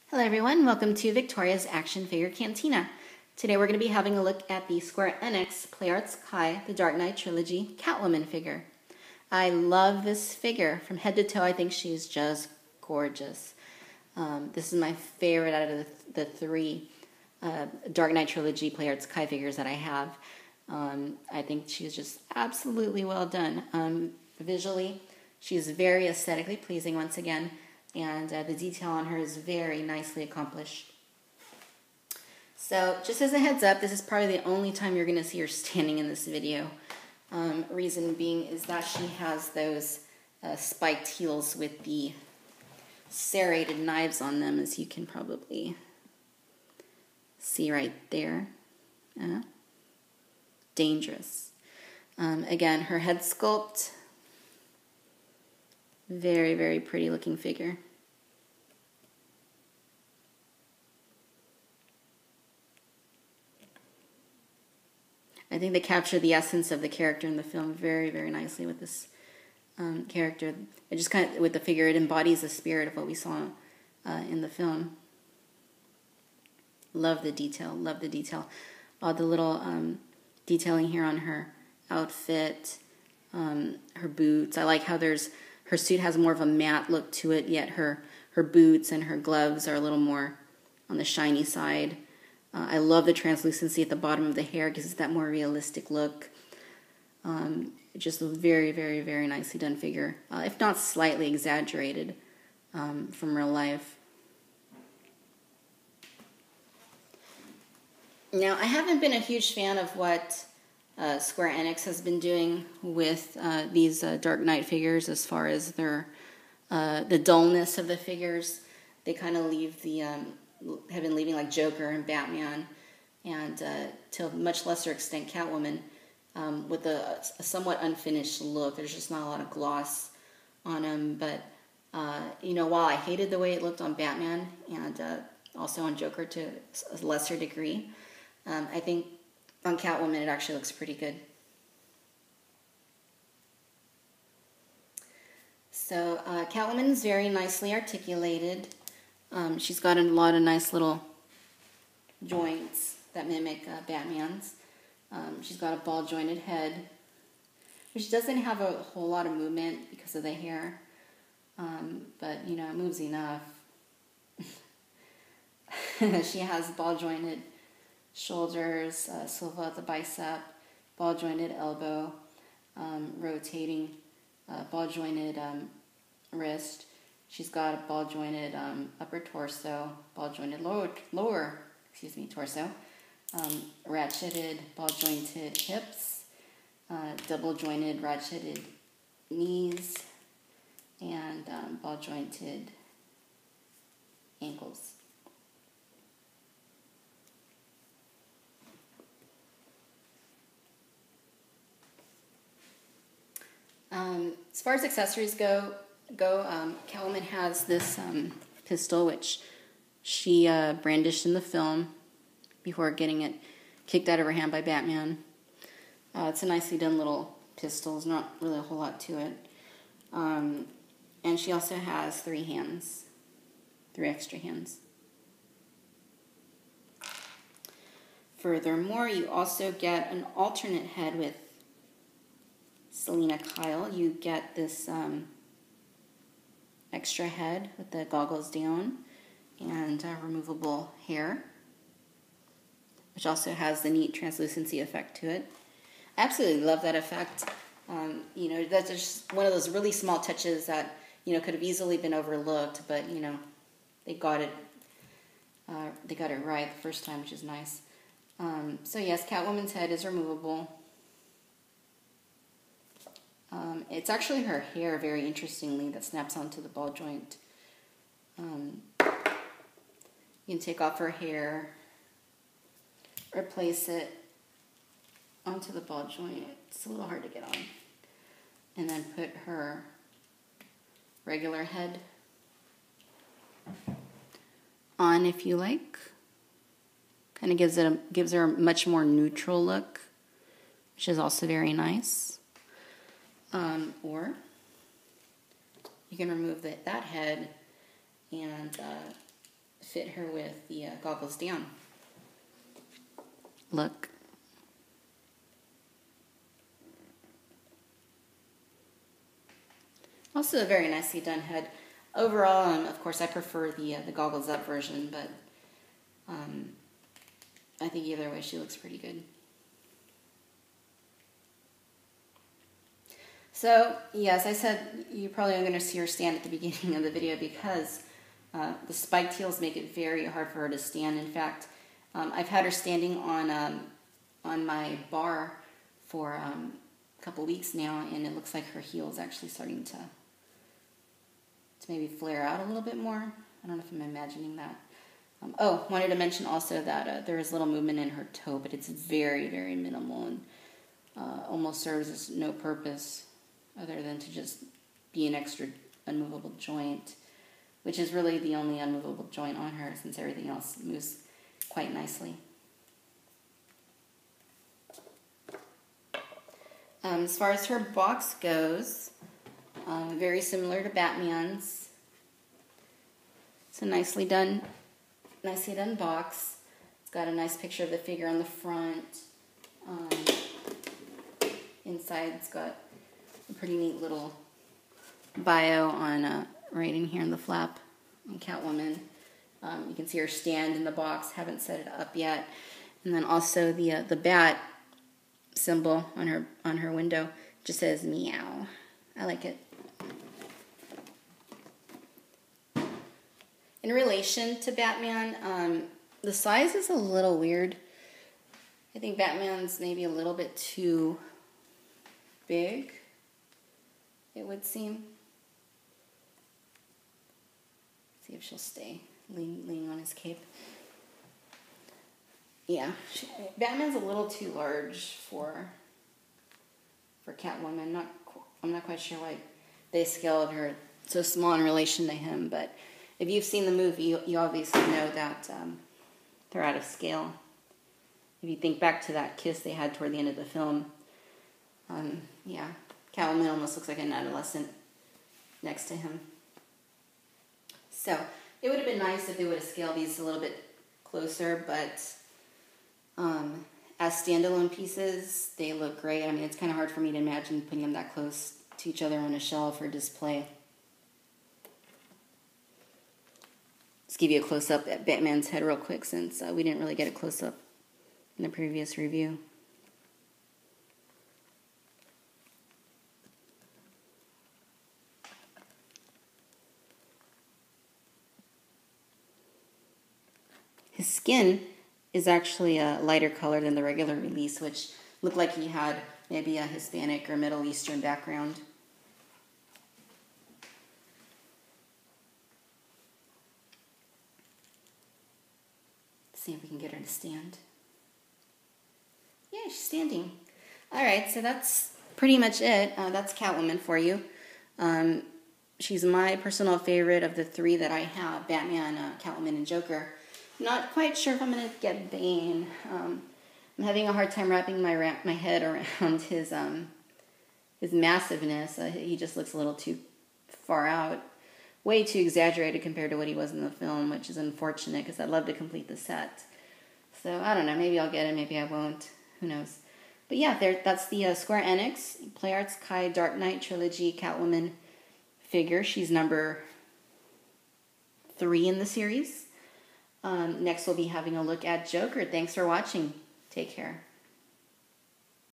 Hello everyone, welcome to Victoria's Action Figure Cantina. Today we're going to be having a look at the Square Enix Play Arts Kai, the Dark Knight Trilogy Catwoman figure. I love this figure. From head to toe, I think she's just gorgeous. This is my favorite out of the three Dark Knight Trilogy Play Arts Kai figures that I have. I think she's just absolutely well done. Visually, she's very aesthetically pleasing once again. And the detail on her is very nicely accomplished. So just as a heads up, this is probably the only time you're going to see her standing in this video. Reason being is that she has those spiked heels with the serrated knives on them, as you can probably see right there. Dangerous. Again, her head sculpt, very, very pretty looking figure. I think they capture the essence of the character in the film very, very nicely with this character. It just kind of, with the figure, it embodies the spirit of what we saw in the film. Love the detail, love the detail. All the little detailing here on her outfit, her boots. I like how her suit has more of a matte look to it, yet her boots and her gloves are a little more on the shiny side. I love the translucency at the bottom of the hair, gives it that more realistic look. Just a very, very, very nicely done figure, if not slightly exaggerated from real life. Now, I haven't been a huge fan of what Square Enix has been doing with these Dark Knight figures as far as the dullness of the figures. They kind of leave have been leaving like Joker and Batman, and to a much lesser extent Catwoman, with a somewhat unfinished look. There's just not a lot of gloss on them. But while I hated the way it looked on Batman and also on Joker to a lesser degree, I think on Catwoman it actually looks pretty good. So Catwoman is very nicely articulated. She's got a lot of nice little joints that mimic Batman's. She's got a ball-jointed head, which doesn't have a whole lot of movement because of the hair, but, it moves enough. She has ball-jointed shoulders, silhouette at the bicep, ball-jointed elbow, rotating, ball-jointed wrist. She's got a ball-jointed upper torso, ball-jointed lower torso, ratcheted, ball-jointed hips, double-jointed, ratcheted knees, and ball-jointed ankles. As far as accessories go, Catwoman has this pistol, which she brandished in the film before getting it kicked out of her hand by Batman. It's a nicely done little pistol. There's not really a whole lot to it. And she also has 3 extra hands. Furthermore, you also get an alternate head with Selina Kyle. You get this extra head with the goggles down and removable hair, which also has the neat translucency effect to it. I absolutely love that effect. That's just one of those really small touches that, could have easily been overlooked, but, they got it right the first time, which is nice. So yes, Catwoman's head is removable. It's actually her hair, very interestingly, that snaps onto the ball joint. You can take off her hair, replace it onto the ball joint. It's a little hard to get on. And then put her regular head on if you like. Kind of gives her a much more neutral look, which is also very nice. Or you can remove that head and fit her with the goggles down. Look. Also a very nicely done head. Overall, of course, I prefer the goggles up version, but I think either way she looks pretty good. So, yes, I said you probably are going to see her stand at the beginning of the video because the spiked heels make it very hard for her to stand. In fact, I've had her standing on my bar for a couple weeks now, and it looks like her heel is actually starting to maybe flare out a little bit more. I don't know if I'm imagining that. Wanted to mention also that there is little movement in her toe, but it's very, very minimal and almost serves as no purpose other than to just be an extra unmovable joint, which is really the only unmovable joint on her since everything else moves quite nicely. As far as her box goes, very similar to Batman's. It's a nicely done box. It's got a nice picture of the figure on the front. Inside, it's got a pretty neat little bio on right in here in the flap on Catwoman. You can see her stand in the box. Haven't set it up yet. And then also the bat symbol on her window just says meow. I like it. In relation to Batman, the size is a little weird. I think Batman's maybe a little bit too big, it would seem. See if she'll stay leaning on his cape. Yeah, Batman's a little too large for Catwoman. I'm not quite sure why they scaled her so small in relation to him, but if you've seen the movie, you obviously know that they're out of scale. If you think back to that kiss they had toward the end of the film, yeah, Catwoman almost looks like an adolescent next to him. So it would have been nice if they would have scaled these a little bit closer, but as standalone pieces, they look great. I mean, it's kind of hard for me to imagine putting them that close to each other on a shelf or display. Let's give you a close-up at Batman's head real quick since we didn't really get a close-up in the previous review. His skin is actually a lighter color than the regular release, which looked like he had maybe a Hispanic or Middle Eastern background. See if we can get her to stand. Yeah, she's standing. All right, so that's pretty much it. That's Catwoman for you. She's my personal favorite of the three that I have, Batman, Catwoman, and Joker. Not quite sure if I'm going to get Bane. I'm having a hard time wrapping my head around his massiveness. He just looks a little too far out. Way too exaggerated compared to what he was in the film, which is unfortunate because I'd love to complete the set. So, I don't know. Maybe I'll get it. Maybe I won't. Who knows? But yeah, that's the Square Enix PlayArts Kai Dark Knight Trilogy Catwoman figure. She's number 3 in the series. Next, we'll be having a look at Joker. Thanks for watching. Take care.